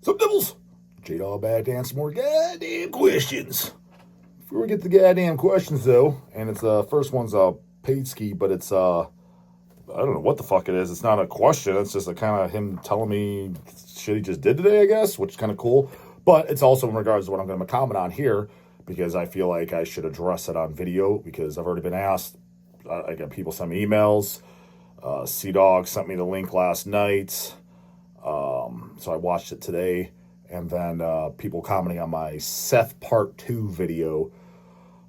Some Devils. J-Dawg back to answer more goddamn questions. Before we get to the goddamn questions, though, and it's first one's paid ski, but it's I don't know what the fuck it is. It's not a question. It's just a kind of him telling me shit he just did today, I guess, which is kind of cool. But it's also in regards to what I'm going to comment on here, because I feel like I should address it on video, because I've already been asked. I got people send me emails. C-Dawg sent me the link last night. So I watched it today. And then people commenting on my Seth Part 2 video.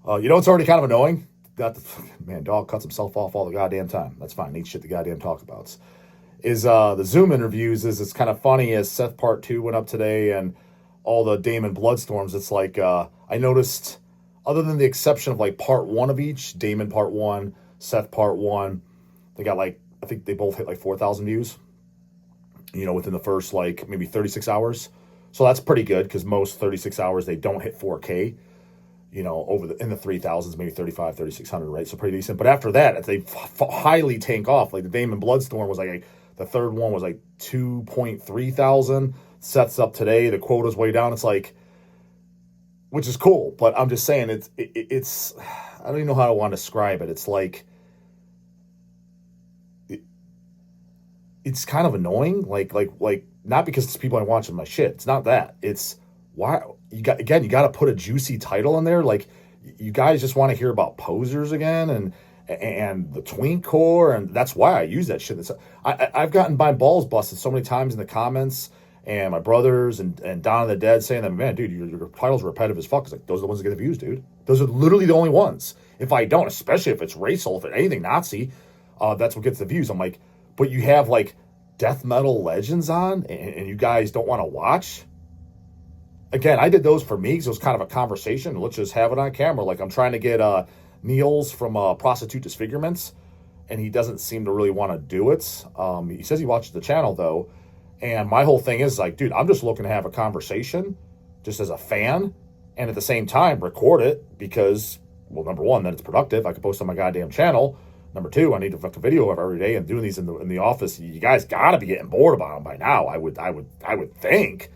It's already kind of annoying. Man, Dawg cuts himself off all the goddamn time. That's fine. Neat shit to goddamn talk about. Is the Zoom interviews, it's kind of funny as Seth Part 2 went up today and all the Damon Bloodstorms. It's like, I noticed, other than the exception of like Part 1 of each, Damon Part 1, Seth Part 1, they got like, I think they both hit like 4,000 views, within the first like maybe 36 hours. So that's pretty good, because most 36 hours, they don't hit 4K, in the 3,000s, maybe 35, 3,600, right? So pretty decent. But after that, they highly tank off. Like the Damon Bloodstorm was like, the third one was like 2.3 thousand. Seth's up today. The quota's way down. It's like, which is cool. But I'm just saying, it's I don't even know how I want to describe it. It's like, it's kind of annoying. Like, not because it's people I'm watching my shit. It's not that. It's why you got to put a juicy title in there. Like, you guys just want to hear about posers again and the twink core, and that's why I use that shit. I've gotten my balls busted so many times in the comments, and my brothers and Don of the Dead saying that, man, dude, your titles are repetitive as fuck. It's like, those are the ones that get the views, dude. Those are literally the only ones. If I don't, especially if it's racial, if it's anything Nazi, that's what gets the views. I'm like, but you have like Deathmetal Legends on, and you guys don't want to watch? Again, I did those for me because it was kind of a conversation. Let's just have it on camera. Like, I'm trying to get Niels from Prostitute Disfigurements, and he doesn't seem to really want to do it. He says he watches the channel, though, and my whole thing is like, dude, I'm just looking to have a conversation just as a fan, and at the same time record it because, well, number one, then it's productive. I can post on my goddamn channel. Number two, I need to fucking video every day, and doing these in the office. You guys got to be getting bored about them by now. I would think.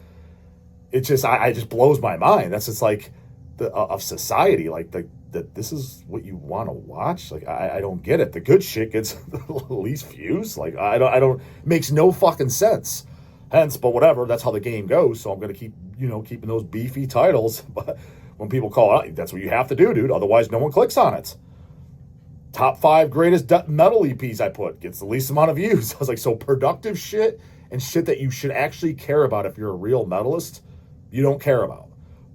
It just I just blows my mind. That's just like of society. Like that this is what you want to watch. Like I don't get it. The good shit gets the least views. Like I don't. It makes no fucking sense. Hence, but whatever. That's how the game goes. So I'm gonna keep keeping those beefy titles. But when people call out, that's what you have to do, dude. Otherwise, no one clicks on it. Top 5 greatest metal EPs I put gets the least amount of views. I was like, so productive shit and shit that you should actually care about if you're a real metalist, you don't care about.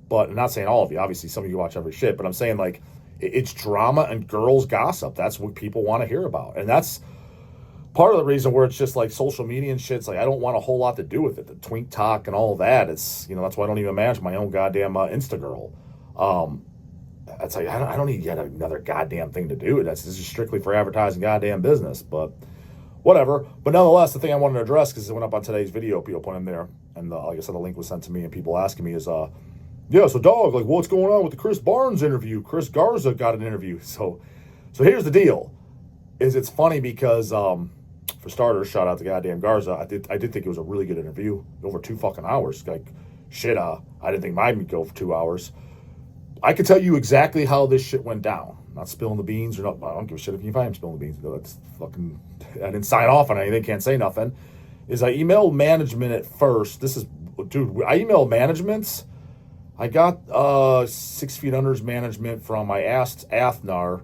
But I'm not saying all of you. Obviously, some of you watch every shit. But I'm saying, like, it's drama and girls gossip. That's what people want to hear about. And that's part of the reason where it's just like social media and shit. It's like, I don't want a whole lot to do with it. The twink talk and all of that. It's, that's why I don't even manage my own goddamn Instagirl. It's like, I don't need yet another goddamn thing to do. This is strictly for advertising goddamn business, but whatever. But nonetheless, the thing I wanted to address, because it went up on today's video, people put in there, and like I said, the link was sent to me, and people asking me is, so Dawg, like, what's going on with the Chris Barnes interview? Chris Garza got an interview. So here's the deal, is it's funny because, for starters, shout out to goddamn Garza. I did think it was a really good interview, over 2 fucking hours. Like, shit, I didn't think mine would go for 2 hours. I can tell you exactly how this shit went down. Not spilling the beans or not. I don't give a shit if I am spilling the beans. That's fucking. I didn't sign off on anything. Can't say nothing. Is I emailed management at first. This is, dude. I emailed management. I got 6 Feet Under's management from. I asked Athnar,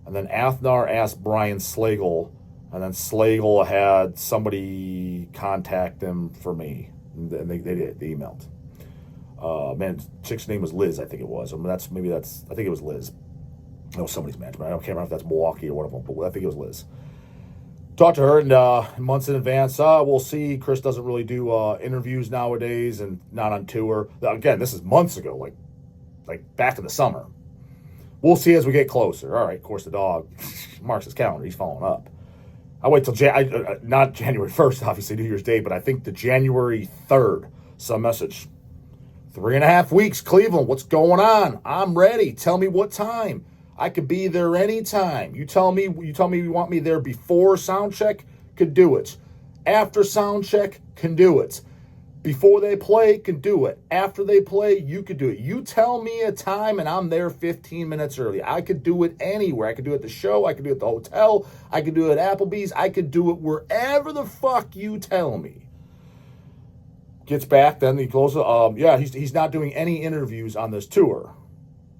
and then Athnar asked Brian Slagle, and then Slagle had somebody contact them for me, and they did. They emailed. Chick's name was Liz, I think it was. I think it was Liz. No, somebody's management. I can't remember if that's Milwaukee or one of them, but I think it was Liz. Talked to her, and months in advance, we'll see. Chris doesn't really do interviews nowadays, and not on tour. Again, this is months ago, like back in the summer. We'll see as we get closer. All right, of course, the Dawg marks his calendar. He's following up. I wait till not January 1st, obviously, New Year's Day, but I think the January 3rd, some message. 3.5 weeks, Cleveland. What's going on? I'm ready. Tell me what time. I could be there anytime. You tell me you want me there before sound check, could do it. After sound check, can do it. Before they play, can do it. After they play, you could do it. You tell me a time and I'm there 15 minutes early. I could do it anywhere. I could do it at the show. I could do it at the hotel. I could do it at Applebee's. I could do it wherever the fuck you tell me. Gets back, then he goes, he's not doing any interviews on this tour.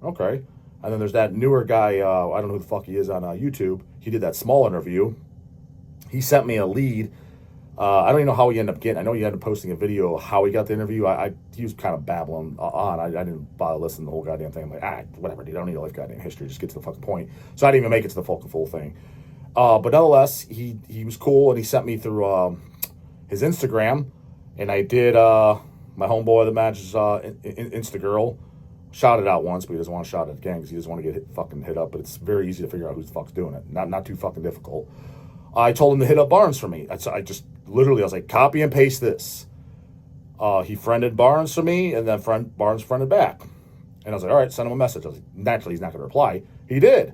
Okay. And then there's that newer guy, I don't know who the fuck he is on YouTube. He did that small interview. He sent me a lead. I don't even know how he ended up getting. I know he ended up posting a video of how he got the interview. He was kind of babbling on. I didn't bother listening to the whole goddamn thing. I'm like, whatever, dude. I don't need a life goddamn history. Just get to the fucking point. So I didn't even make it to the fucking full thing. But nonetheless, he was cool, and he sent me through his Instagram, and I did my homeboy that manages Instagirl. Shot it out once, but he doesn't want to shout it again because he doesn't want to get fucking hit up. But it's very easy to figure out who the fuck's doing it. Not too fucking difficult. I told him to hit up Barnes for me. I just literally, I was like, copy and paste this. He friended Barnes for me, and then Barnes friended back. And I was like, all right, send him a message. I was like, naturally, he's not going to reply. He did.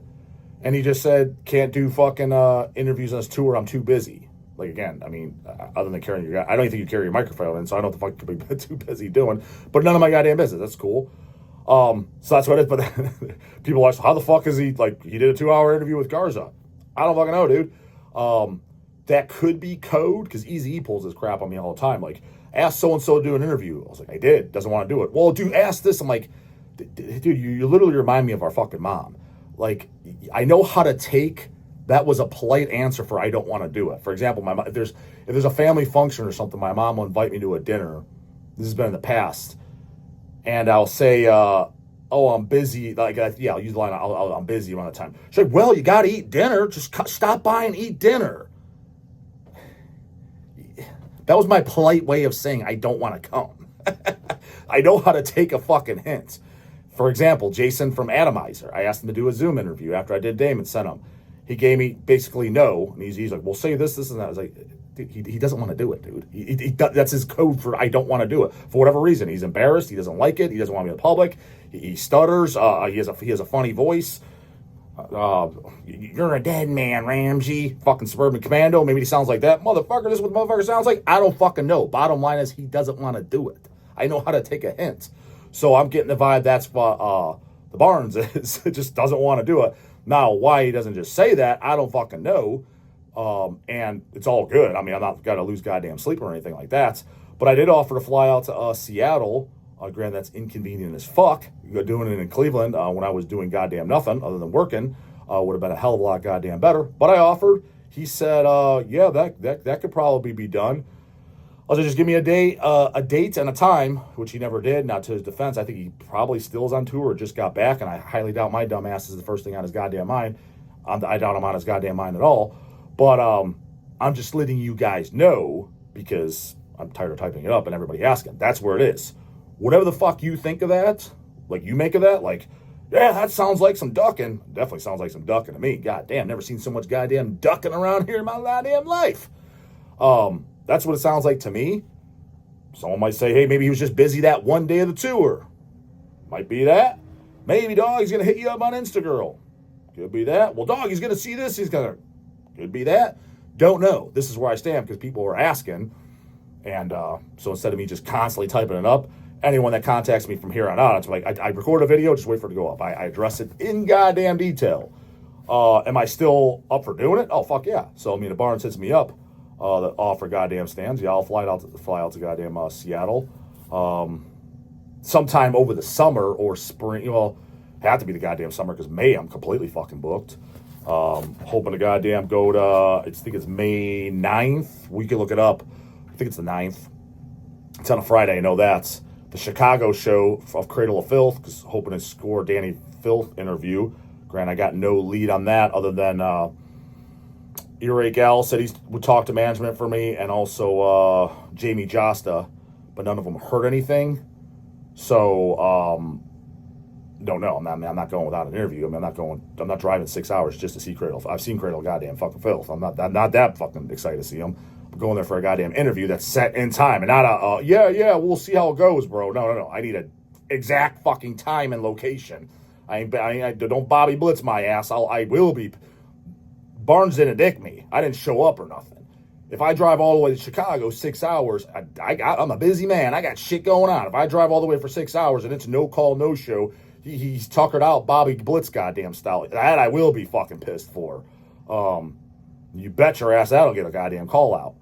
And he just said, can't do fucking interviews on this tour. I'm too busy. Like, again, I mean, other than carrying your, I don't even think you carry your microphone in, so I don't know what the fuck you could be too busy doing. But none of my goddamn business. That's cool. So that's what it is. But people ask, how the fuck is he, like, he did a 2-hour interview with Garza. I don't fucking know, dude. That could be code, because Eazy-E pulls this crap on me all the time. Like, ask so-and-so to do an interview. I was like, I did. Doesn't want to do it. Well, dude, ask this. I'm like, dude, you literally remind me of our fucking mom. Like, I know how to take, that was a polite answer for I don't want to do it. For example, my mom, if there's a family function or something, my mom will invite me to a dinner. This has been in the past. And I'll say, oh, I'm busy. Like, yeah, I'll use the line, I'm busy around the time. She's like, well, you got to eat dinner. Just stop by and eat dinner. That was my polite way of saying I don't want to come. I know how to take a fucking hint. For example, Jason from Atomizer. I asked him to do a Zoom interview after I did Damon, sent him. He gave me basically no. And he's like, well, say this, and that. I was like, dude, he doesn't want to do it, dude. That's his code for I don't want to do it. For whatever reason. He's embarrassed. He doesn't like it. He doesn't want to be in the public. He stutters. He has a funny voice. You're a dead man, Ramsey. Fucking Suburban Commando. Maybe he sounds like that. Motherfucker, this is what the motherfucker sounds like. I don't fucking know. Bottom line is he doesn't want to do it. I know how to take a hint. So I'm getting the vibe that's what the Barnes is. Just doesn't want to do it. Now, why he doesn't just say that, I don't fucking know. And it's all good. I mean, I'm not going to lose goddamn sleep or anything like that. But I did offer to fly out to Seattle. Granted, that's inconvenient as fuck. Doing it in Cleveland when I was doing goddamn nothing other than working would have been a hell of a lot goddamn better. But I offered. He said, yeah, that could probably be done. I was like, just give me a date and a time, which he never did. Now, to his defense, I think he probably still is on tour or just got back, and I highly doubt my dumb ass is the first thing on his goddamn mind. I doubt I'm on his goddamn mind at all. But I'm just letting you guys know because I'm tired of typing it up and everybody asking. That's where it is. Whatever the fuck you think of that, like you make of that, like, yeah, that sounds like some ducking. Definitely sounds like some ducking to me. Goddamn, never seen so much goddamn ducking around here in my goddamn life. That's what it sounds like to me. Someone might say, hey, maybe he was just busy that one day of the tour. Might be that. Maybe Dawg, he's going to hit you up on Instagirl. Could be that. Well, Dawg, he's going to see this. Could be that. Don't know. This is where I stand because people are asking. And so instead of me just constantly typing it up, anyone that contacts me from here on out, it's like I record a video, just wait for it to go up. I address it in goddamn detail. Am I still up for doing it? Oh, fuck yeah. So, I mean, if Barnes hits me up, that offer goddamn stands. Yeah, I'll fly out to goddamn Seattle sometime over the summer or spring. Well, have to be the goddamn summer because May I'm completely fucking booked. Hoping to goddamn go to, I think it's May 9th. We can look it up. I think it's the 9th. It's on a Friday. I know that's the Chicago show of Cradle of Filth because hoping to score Danny Filth interview. Grant, I got no lead on that other than Earache Al said he would talk to management for me, and also Jamie Josta, but none of them heard anything. So don't know. I'm not going without an interview. I mean, I'm not driving 6 hours just to see Cradle. I've seen Cradle goddamn fucking Filth. I'm not that fucking excited to see him. I'm going there for a goddamn interview that's set in time and not a yeah, we'll see how it goes, bro. No. I need an exact fucking time and location. I don't Bobby Blitz my ass. I will be. Barnes didn't dick me. I didn't show up or nothing. If I drive all the way to Chicago 6 hours, I'm a busy man. I got shit going on. If I drive all the way for 6 hours and it's no call, no show, he's tuckered out Bobby Blitz goddamn style. That I will be fucking pissed for. You bet your ass that'll get a goddamn call out.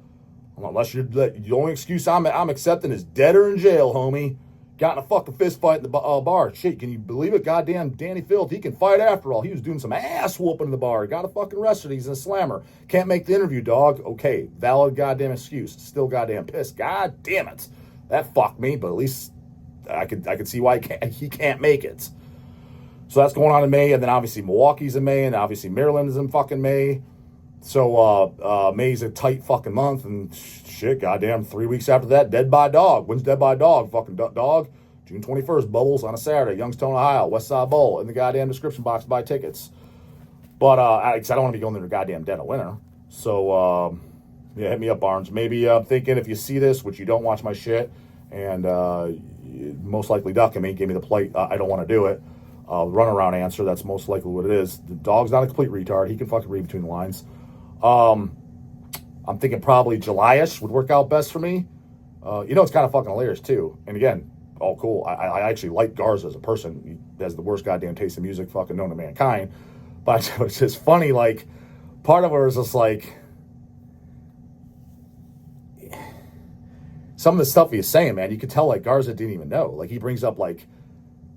Unless the only excuse I'm accepting is dead or in jail, homie. Got in a fucking fist fight in the bar. Shit, can you believe it? Goddamn Danny Filth, he can fight after all. He was doing some ass whooping in the bar. Got a fucking arrested. He's a slammer. Can't make the interview, dog. Okay, valid goddamn excuse. Still goddamn pissed. God damn it. That fucked me, but at least I could see why he can't make it. So that's going on in May, and then obviously Milwaukee's in May, and obviously Maryland is in fucking May. So May's a tight fucking month, and shit, goddamn, 3 weeks after that, Dead by Dog. When's Dead by Dog? Fucking Dog. June 21st, Bubbles on a Saturday, Youngstown, Ohio, West Side Bowl. In the goddamn description box to buy tickets. But I don't want to be going there goddamn dead of winter. So yeah, hit me up, Barnes. Maybe I'm thinking if you see this, which you don't watch my shit, and most likely ducking me, give me the plate. I don't want to do it. Runaround answer. That's most likely what it is. The Dog's not a complete retard. He can fucking read between the lines. I'm thinking probably July-ish would work out best for me. It's kind of fucking hilarious too. And again, oh cool. I actually like Garza as a person. He has the worst goddamn taste in music fucking known to mankind. But it's just funny, like, part of it is just like, some of the stuff he's saying, man, you could tell like Garza didn't even know. Like he brings up like,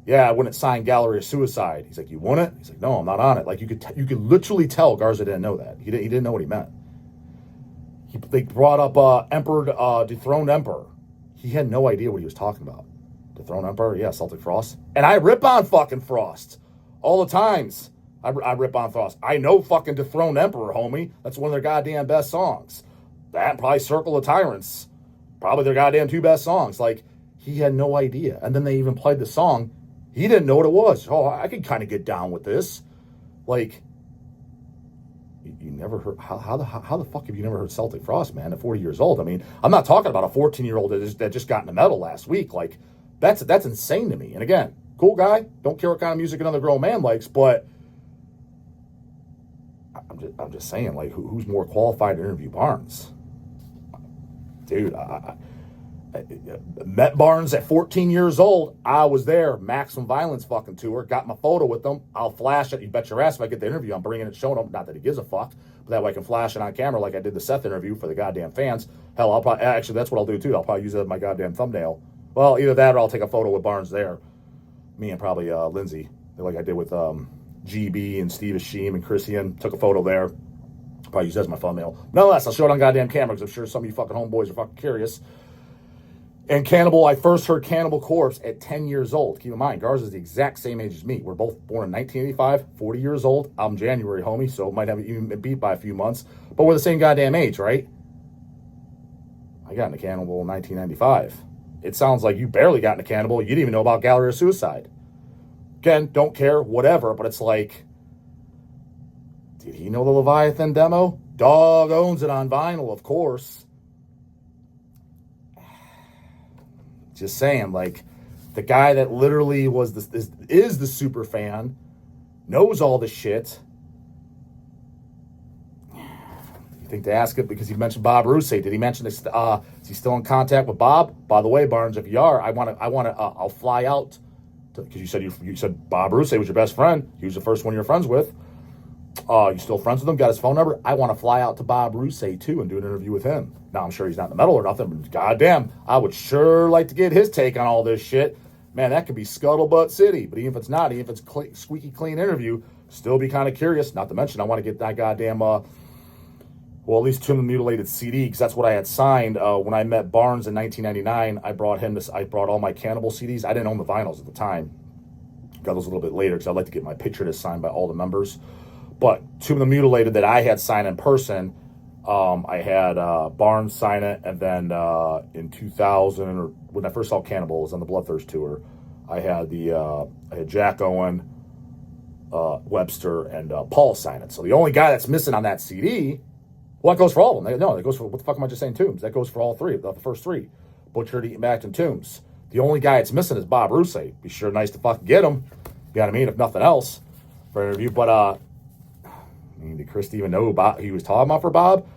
yeah, I wouldn't sign Gallery of Suicide. He's like, you wouldn't? He's like, no, I'm not on it. Like you could literally tell Garza didn't know that. He didn't know what he meant. They brought up Dethroned Emperor. He had no idea what he was talking about. Dethroned Emperor, yeah, Celtic Frost. And I rip on fucking Frost all the times. I rip on Frost. I know fucking Dethroned Emperor, homie. That's one of their goddamn best songs. That and probably Circle of Tyrants. Probably their goddamn two best songs. Like, he had no idea. And then they even played the song. He didn't know what it was. Oh, I could kind of get down with this. Like, you never heard, how the fuck have you never heard Celtic Frost, man, at 40 years old? I mean, I'm not talking about a 14-year-old that just got into metal last week. Like, that's insane to me. And again, cool guy. Don't care what kind of music another grown man likes, but I'm just saying, like, who's more qualified to interview Barnes? Dude, I met Barnes at 14 years old. I was there. Maximum Violence fucking tour. Got my photo with them. I'll flash it. You bet your ass if I get the interview, I'm bringing it, showing him. Not that he gives a fuck, but that way I can flash it on camera like I did the Seth interview for the goddamn fans. Hell, I'll probably, actually, that's what I'll do too. I'll probably use it as my goddamn thumbnail. Well, either that or I'll take a photo with Barnes there. Me and probably Lindsay, like I did with GB and Steve Asheem and Christian. Took a photo there. Probably use that as my thumbnail. Nonetheless, I'll show it on goddamn camera because I'm sure some of you fucking homeboys are fucking curious. And Cannibal, I first heard Cannibal Corpse at 10 years old. Keep in mind, Garza's the exact same age as me. We're both born in 1985, 40 years old. I'm January, homie, so might have even been beat by a few months. But we're the same goddamn age, right? I got into Cannibal in 1995. It sounds like you barely got into Cannibal. You didn't even know about Gallery of Suicide. Again, don't care, whatever, but it's like, did he know the Leviathan demo? Dawg owns it on vinyl, of course. Just saying, like, the guy that literally is the super fan, knows all the shit. You think to ask it because he mentioned Bob Rousey? Did he mention this? Is he still in contact with Bob? By the way, Barnes, if you are, I'll fly out because you said Bob Rousey was your best friend. He was the first one you're friends with. You still friends with him? Got his phone number? I want to fly out to Bob Rousey too and do an interview with him. Now, I'm sure he's not in the metal or nothing, but goddamn, I would sure like to get his take on all this shit. Man, that could be Scuttlebutt City. But even if it's not, even if it's squeaky clean interview, still be kind of curious. Not to mention, I want to get that goddamn, at least Tomb of the Mutilated CD, because that's what I had signed. When I met Barnes in 1999, I brought all my Cannibal CDs. I didn't own the vinyls at the time. Got those a little bit later because I'd like to get my picture signed by all the members. But Tomb of the Mutilated that I had signed in person, I had Barnes sign it, and then in 2000, or when I first saw Cannibal, it was on the Bloodthirst tour, I had Jack Owen, Webster, and Paul sign it. So the only guy that's missing on that CD, well, that goes for all of them. No, that goes for, what the fuck am I just saying, Tombs? That goes for all three, the first three. Butchered, Eaten, Backed, and Tombs. The only guy that's missing is Bob Rousey. Be sure nice to fucking get him, you know what I mean, if nothing else, for an interview. But, did Chris even know about he was talking about for Bob?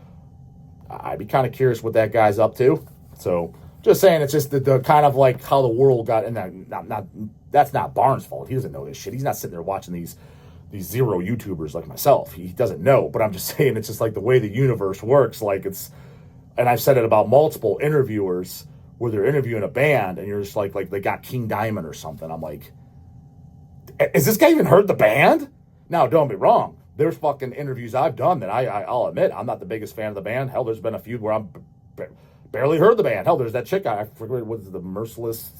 I'd be kind of curious what that guy's up to. So just saying, it's just the kind of like how the world got in that. That's not Barnes' fault. He doesn't know this shit. He's not sitting there watching these zero YouTubers like myself. He doesn't know. But I'm just saying, it's just like the way the universe works. Like it's, and I've said it about multiple interviewers where they're interviewing a band and you're just like they got King Diamond or something. I'm like, has this guy even heard the band? Now, don't be wrong. There's fucking interviews I've done that I'll admit I'm not the biggest fan of the band. Hell, there's been a few where I'm barely heard the band. Hell, there's that chick, I forget what was the Merciless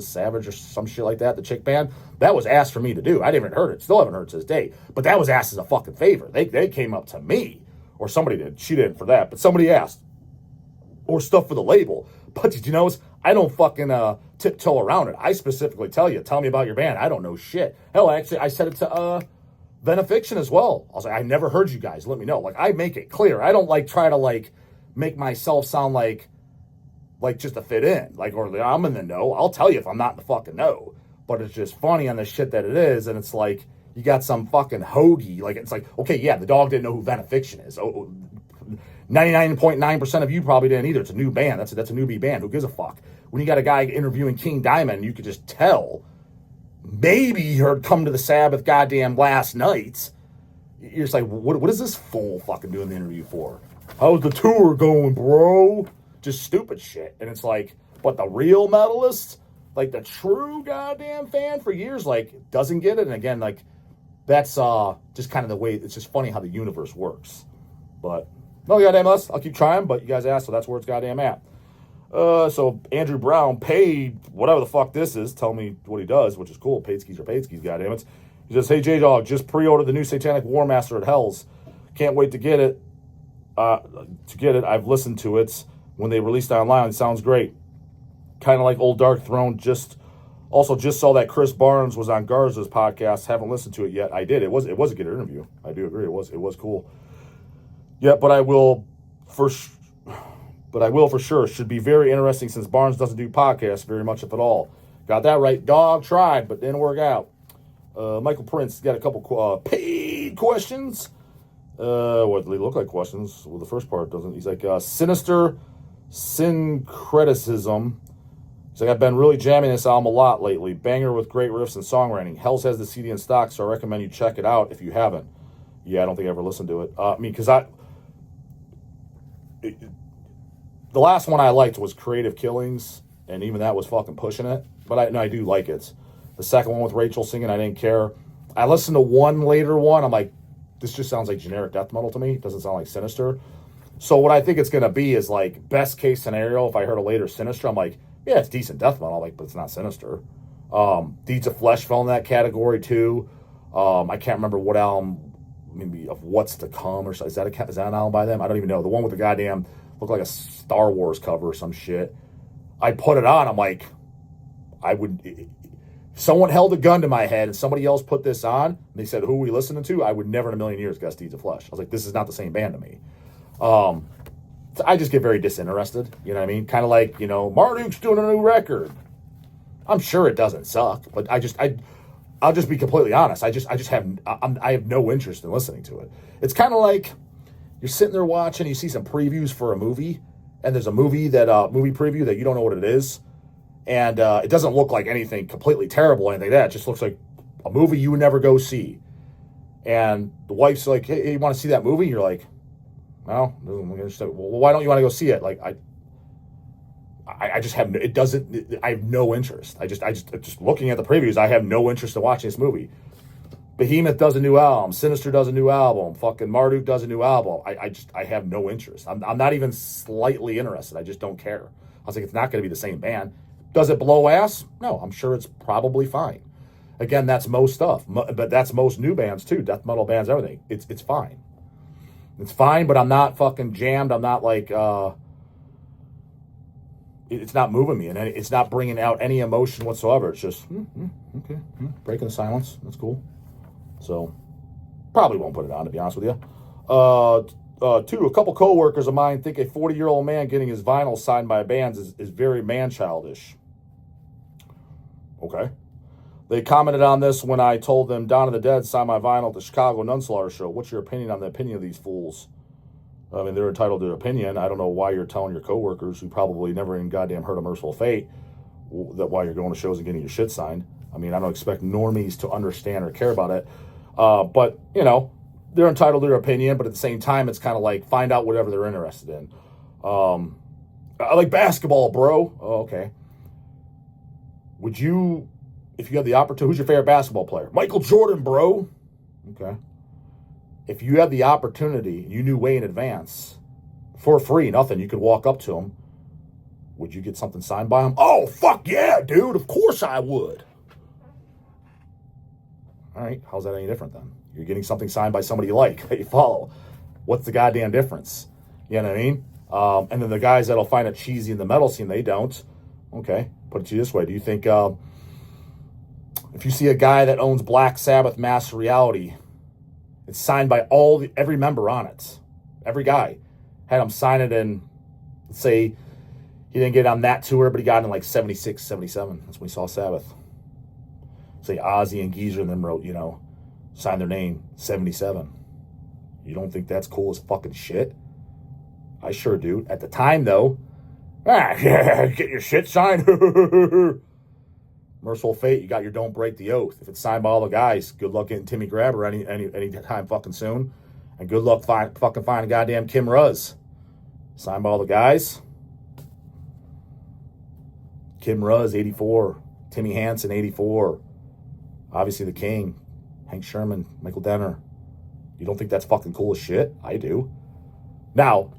Savage or some shit like that, the chick band. That was asked for me to do. I didn't even heard it. Still haven't heard it to this day. But that was asked as a fucking favor. They came up to me. Or somebody did. She didn't for that. But somebody asked. Or stuff for the label. But did you notice? I don't fucking tiptoe around it. I specifically tell me about your band. I don't know shit. Hell, actually, I said it to Venefiction as well. I was like, I never heard you guys. Let me know. Like, I make it clear. I don't like try to like make myself sound like just to fit in. Like, or I'm in the know. I'll tell you if I'm not in the fucking know. But it's just funny on the shit that it is. And it's like, you got some fucking hoagie. Like, it's like, okay, yeah, the dog didn't know who Venefiction is. 99.9% of you probably didn't either. It's a new band. That's a newbie band. Who gives a fuck? When you got a guy interviewing King Diamond, you could just tell. Maybe he heard Come to the Sabbath goddamn last night. You're just like, what is this fool fucking doing the interview for? How's the tour going, bro? Just stupid shit. And it's like, but the real metalist, like the true goddamn fan for years, like, doesn't get it. And again, like, that's just kind of the way, it's just funny how the universe works. But no goddamn less. I'll keep trying, but you guys asked, so that's where it's goddamn at. So Andrew Brown, paid whatever the fuck this is, tell me what he does, which is cool. Paid skis, goddamn it. He says, hey J-Dog, just pre-ordered the new Satanic War Master at Hell's. Can't wait to get it. I've listened to it when they released it online. It sounds great. Kind of like Old Dark Throne. Just saw that Chris Barnes was on Garza's podcast. Haven't listened to it yet. I did. It was a good interview. I do agree. It was cool. Yeah, but I will for sure. Should be very interesting since Barnes doesn't do podcasts very much, if at all. Got that right. Dog tried, but didn't work out. Michael Prince got a couple paid questions. What do they look like questions? Well, the first part doesn't. He's like, sinister syncretism. He's like, I've been really jamming this album a lot lately. Banger with great riffs and songwriting. Hells has the CD in stock, so I recommend you check it out if you haven't. Yeah, I don't think I ever listened to it. Because the last one I liked was Creative Killings, and even that was fucking pushing it. But I do like it. The second one with Rachel singing, I didn't care. I listened to one later one. I'm like, this just sounds like generic death metal to me. It doesn't sound like Sinister. So what I think it's going to be is like best case scenario. If I heard a later Sinister, I'm like, yeah, it's decent death metal, like, but it's not Sinister. Deeds of Flesh fell in that category too. I can't remember what album, maybe of What's to Come, or is that an album by them? I don't even know. The one with the goddamn looked like a Star Wars cover or some shit. I put it on. I'm like, if someone held a gun to my head and somebody else put this on, and they said, who are we listening to? I would never in a million years guess Deeds of Flesh. I was like, this is not the same band to me. I just get very disinterested. You know what I mean? Kind of like, Marduk's doing a new record. I'm sure it doesn't suck, but I'll just be completely honest. I have no interest in listening to it. It's kind of like you're sitting there watching, you see some previews for a movie, and there's a movie preview that you don't know what it is, and it doesn't look like anything completely terrible or anything like that. It just looks like a movie you would never go see. And the wife's like, hey, you want to see that movie? You're like, no. Well, why don't you want to go see it? Like, I just have, it doesn't, I have no interest. I just looking at the previews, I have no interest in watching this movie. Behemoth does a new album. Sinister does a new album. Fucking Marduk does a new album. I have no interest. I'm not even slightly interested. I just don't care. I was like, it's not going to be the same band. Does it blow ass? No, I'm sure it's probably fine. Again, that's most stuff. But that's most new bands too. Death metal bands, everything. It's fine. It's fine, but I'm not fucking jammed. I'm not like, it's not moving me, and it's not bringing out any emotion whatsoever. It's just, okay, breaking the silence. That's cool. So, probably won't put it on, to be honest with you. Two, a couple co-workers of mine think a 40-year-old man getting his vinyl signed by bands is very man-childish. Okay. They commented on this when I told them Dawn of the Dead signed my vinyl at the Chicago Nunslaughter show. What's your opinion on the opinion of these fools? I mean, they're entitled to their opinion. I don't know why you're telling your coworkers who probably never even goddamn heard of Merciful Fate that why you're going to shows and getting your shit signed. I mean, I don't expect normies to understand or care about it. But, you know, they're entitled to their opinion, but at the same time, it's kind of like find out whatever they're interested in. I like basketball, bro. Oh, okay. Would you, if you had the opportunity, who's your favorite basketball player? Michael Jordan, bro. Okay. If you had the opportunity, you knew way in advance, for free, nothing, you could walk up to him, would you get something signed by him? Oh, fuck yeah, dude. Of course I would. All right. How's that any different then? You're getting something signed by somebody you like, that you follow. What's the goddamn difference? You know what I mean? And then the guys that'll find it cheesy in the metal scene, they don't. Okay. Put it to you this way. Do you think if you see a guy that owns Black Sabbath Master Reality, it's signed by every member on it. Every guy. Had him sign it in, let's say, he didn't get on that tour, but he got in like 76, 77. That's when we saw Sabbath. Say Ozzy and Geezer and them wrote, you know, signed their name, 77. You don't think that's cool as fucking shit? I sure do. At the time, though, get your shit signed. Merciful Fate, you got your Don't Break the Oath. If it's signed by all the guys, good luck getting Timmy Grabber any time fucking soon. And good luck fucking finding goddamn Kim Ruz. Signed by all the guys. Kim Ruz, 84. Timmy Hansen, 84. Obviously the King. Hank Sherman, Michael Denner. You don't think that's fucking cool as shit? I do. Now,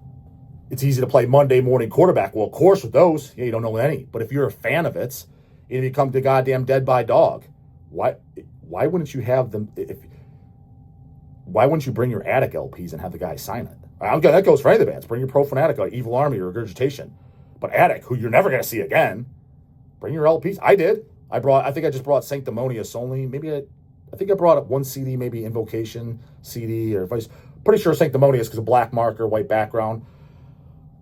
it's easy to play Monday morning quarterback. Well, of course, with those, yeah, you don't know any. But if you're a fan of it, if you come to goddamn Dead by Dawg, why wouldn't you have them? Why wouldn't you bring your Attic LPs and have the guy sign it? That goes for any of the bands. Bring your Pro Fanatic, or Evil Army, or Regurgitation. But Attic, who you're never going to see again, bring your LPs. I did. I think I just brought Sanctimonious only. Maybe I think I brought up one CD, maybe Invocation CD, or Vice. Pretty sure Sanctimonious because of black marker, white background.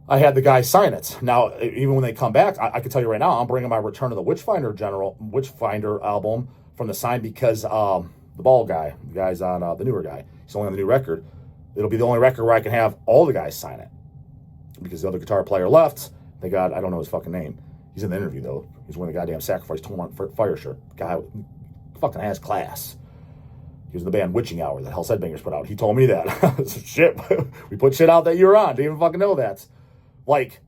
I had the guy sign it. Now, even when they come back, I can tell you right now, I'm bringing my Return of the Witchfinder album from the sign because the bald guy, the guy's on the newer guy. He's only on the new record. It'll be the only record where I can have all the guys sign it because the other guitar player left. They got, I don't know his fucking name. He's in the interview though. He's wearing the goddamn Sacrifice torn on fire shirt. Guy fucking has class. He was in the band Witching Hour that Hell's Headbangers put out. He told me that. Shit, we put shit out that you were on. Didn't even fucking know that. Like,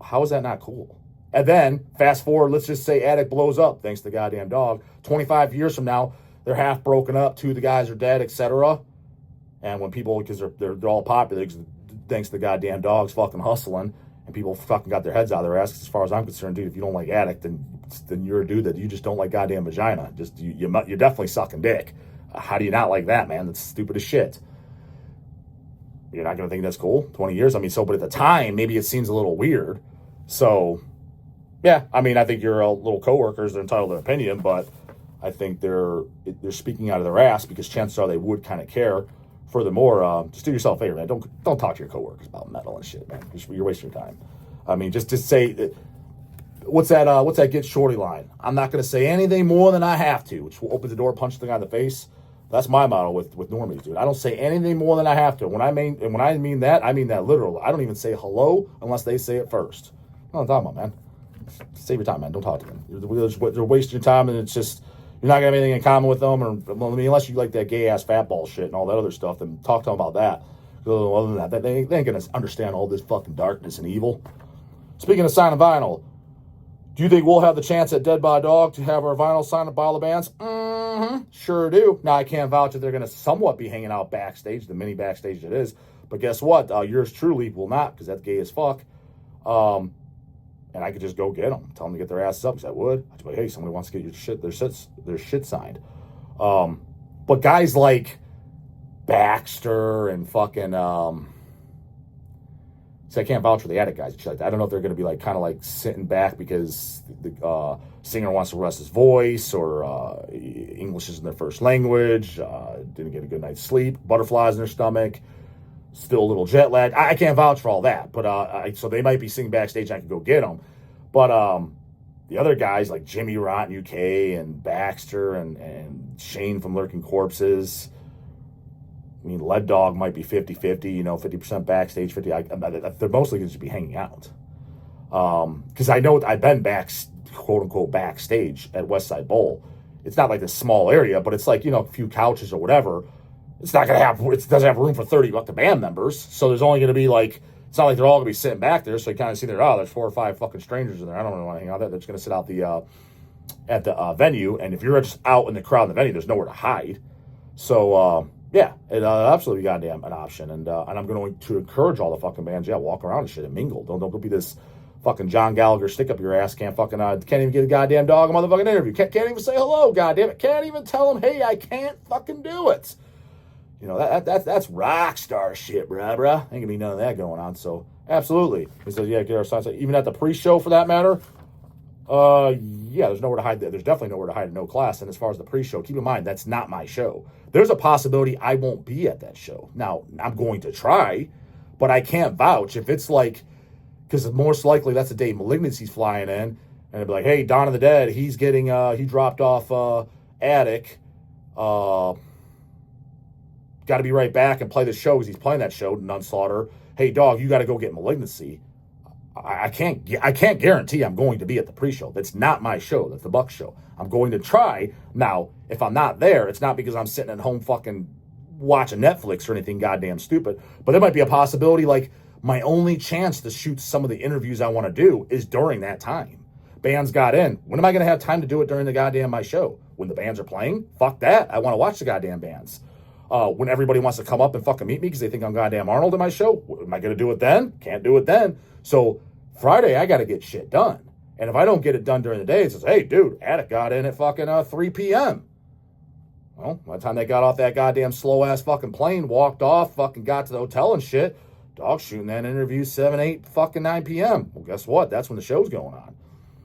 how is that not cool? And then, fast forward, let's just say Attic blows up, thanks to the goddamn Dawg. 25 years from now, they're half broken up, two of the guys are dead, etc. And when people, because they're all popular, thanks to the goddamn Dawg's fucking hustling, and people fucking got their heads out of their asses. As far as I'm concerned, dude, if you don't like Attic, then you're a dude that you just don't like goddamn vagina. Just you're definitely sucking dick. How do you not like that, man? That's stupid as shit. You're not going to think that's cool? 20 years? I mean, but at the time, maybe it seems a little weird. So, yeah, I mean, I think your little coworkers, they're entitled to their opinion, but I think they're speaking out of their ass because chances are they would kind of care. Furthermore, just do yourself a favor, man. Don't talk to your coworkers about metal and shit, man. You're wasting your time. I mean, just say, what's that Get Shorty line? I'm not going to say anything more than I have to, which will open the door, punch the guy in the face. That's my motto with normies, dude. I don't say anything more than I have to. When I mean that, I mean that literally. I don't even say hello unless they say it first. What I'm talking about, man. Save your time, man. Don't talk to them. They're wasting your time, and it's just you're not gonna have anything in common with them. Or I mean, unless you like that gay ass fat ball shit and all that other stuff, then talk to them about that. Other than that, they ain't gonna understand all this fucking darkness and evil. Speaking of signing vinyl, do you think we'll have the chance at Dead by Dawg to have our vinyl signed by all the bands? Sure do. Now, I can't vouch that they're going to somewhat be hanging out backstage, the mini backstage it is. But guess what? Yours truly will not, because that's gay as fuck. And I could just go get them. Tell them to get their asses up, because I would. I'd be like, hey, somebody wants to get their shit signed. But guys like Baxter and fucking... So I can't vouch for the Attic guys. I don't know if they're going to be like kind of like sitting back because the singer wants to rest his voice or English isn't their first language, didn't get a good night's sleep, butterflies in their stomach, still a little jet lag. I can't vouch for all that, but so they might be sitting backstage and I can go get them. But the other guys like Jimmy Rotten UK and Baxter and Shane from Lurking Corpses, I mean, Lead Dog might be 50-50, 50% backstage, 50. They're mostly going to be hanging out. Because I know I've been quote unquote backstage at West Side Bowl. It's not like this small area, but it's like, a few couches or whatever. It doesn't have room for 30 the band members. So there's only going to be it's not like they're all going to be sitting back there. So you kind of see there's 4 or 5 fucking strangers in there. I don't really want to hang out there. They're just going to sit out at the venue. And if you're just out in the crowd in the venue, there's nowhere to hide. So, it absolutely goddamn an option. And I'm going to encourage all the fucking bands, walk around and shit and mingle. Don't be this fucking John Gallagher stick up your ass. Can't even get a goddamn Dawg a motherfucking interview. Can't even say hello, goddamn it. Can't even tell him, hey, I can't fucking do it. That's rock star shit, bruh. Ain't gonna be none of that going on. So absolutely. He says, get our signs. Even at the pre-show for that matter. There's nowhere to hide there. There's definitely nowhere to hide in No Class. And as far as the pre-show, keep in mind, that's not my show. There's a possibility I won't be at that show. Now, I'm going to try, but I can't vouch. If it's because most likely that's the day Malignancy's flying in, and it'd be like, hey, Dawn of the Dead, he's getting, he dropped off, Attic, got to be right back and play the show because he's playing that show, Nunslaughter. Hey, Dawg, you got to go get Malignancy. I can't guarantee I'm going to be at the pre-show. That's not my show. That's the Buck show. I'm going to try. Now, if I'm not there, it's not because I'm sitting at home fucking watching Netflix or anything goddamn stupid. But there might be a possibility my only chance to shoot some of the interviews I want to do is during that time. Bands got in. When am I going to have time to do it during the goddamn my show? When the bands are playing? Fuck that. I want to watch the goddamn bands. When everybody wants to come up and fucking meet me because they think I'm goddamn Arnold in my show, am I going to do it then? Can't do it then. So Friday, I got to get shit done. And if I don't get it done during the day, it says, hey, dude, Attic got in at fucking 3 p.m. Well, by the time they got off that goddamn slow-ass fucking plane, walked off, fucking got to the hotel and shit, Dawg shooting that interview 7, 8, fucking 9 p.m. Well, guess what? That's when the show's going on.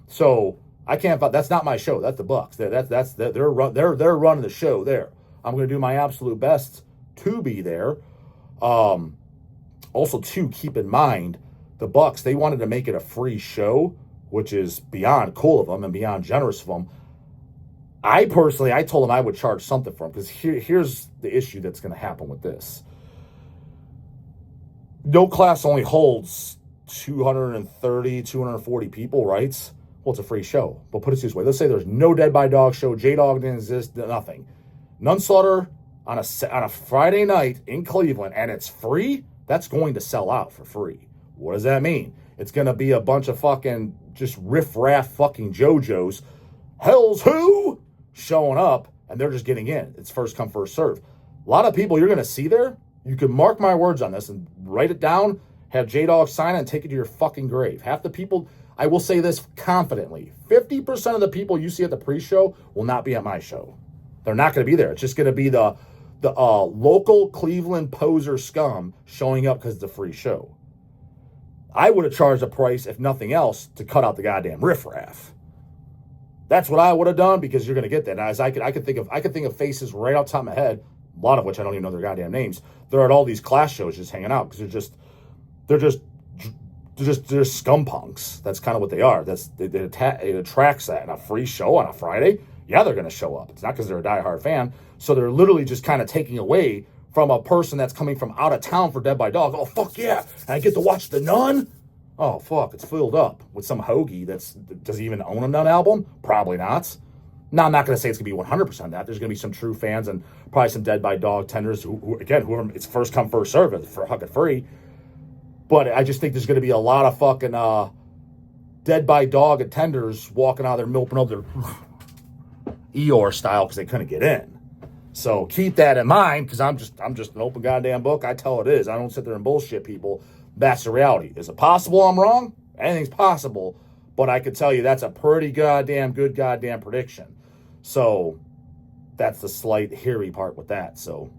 So I can't. That's not my show. That's the Bucks. They're running the show there. I'm going to do my absolute best to be there. Also, too, keep in mind, the Bucks, they wanted to make it a free show, which is beyond cool of them and beyond generous of them. I told them I would charge something for them because here's the issue that's going to happen with this. No Class only holds 230, 240 people, right? Well, it's a free show. But put it this way. Let's say there's no Dead by Dog show. J-Dog didn't exist, nothing. Nunslaughter on a Friday night in Cleveland, and it's free, that's going to sell out for free. What does that mean? It's going to be a bunch of fucking just riff-raff fucking JoJo's, hell's who, showing up, and they're just getting in. It's first come, first serve. A lot of people you're going to see there, you can mark my words on this and write it down, have J-Dog sign it, and take it to your fucking grave. Half the people, I will say this confidently, 50% of the people you see at the pre-show will not be at my show. They're not going to be there. It's just going to be the local Cleveland poser scum showing up because it's a free show. I would have charged a price, if nothing else, to cut out the goddamn riffraff. That's what I would have done because you're going to get that. As I could think of faces right off the top of my head, a lot of which I don't even know their goddamn names. They're at all these Class shows just hanging out because they're scum punks. That's kind of what they are. It attracts that. And a free show on a Friday, yeah, they're going to show up. It's not because they're a diehard fan. So they're literally just kind of taking away from a person that's coming from out of town for Dead by Dog. Oh, fuck yeah. And I get to watch The Nun? Oh, fuck. It's filled up with some hoagie does he even own a Nun album? Probably not. Now, I'm not going to say it's going to be 100% that. There's going to be some true fans and probably some Dead by Dog tenders who again, whoever, it's first come, first serve for fucking free. But I just think there's going to be a lot of fucking Dead by Dog attenders walking out there milking up their Eeyore style because they couldn't get in. So keep that in mind because I'm just an open goddamn book. I tell it is. I don't sit there and bullshit people. That's the reality. Is it possible I'm wrong? Anything's possible. But I could tell you that's a pretty goddamn good goddamn prediction. So that's the slight hairy part with that. So,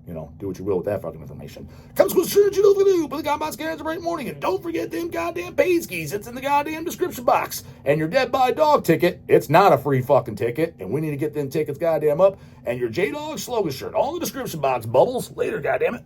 do what you will with that fucking information. Comes with sure you know what to do. Put the goddamn scans right morning. And don't forget them goddamn paid skis. It's in the goddamn description box. And your Dead by Dog ticket, it's not a free fucking ticket. And we need to get them tickets goddamn up. And your J-Dog slogan shirt, all in the description box. Bubbles. Later, goddamn it.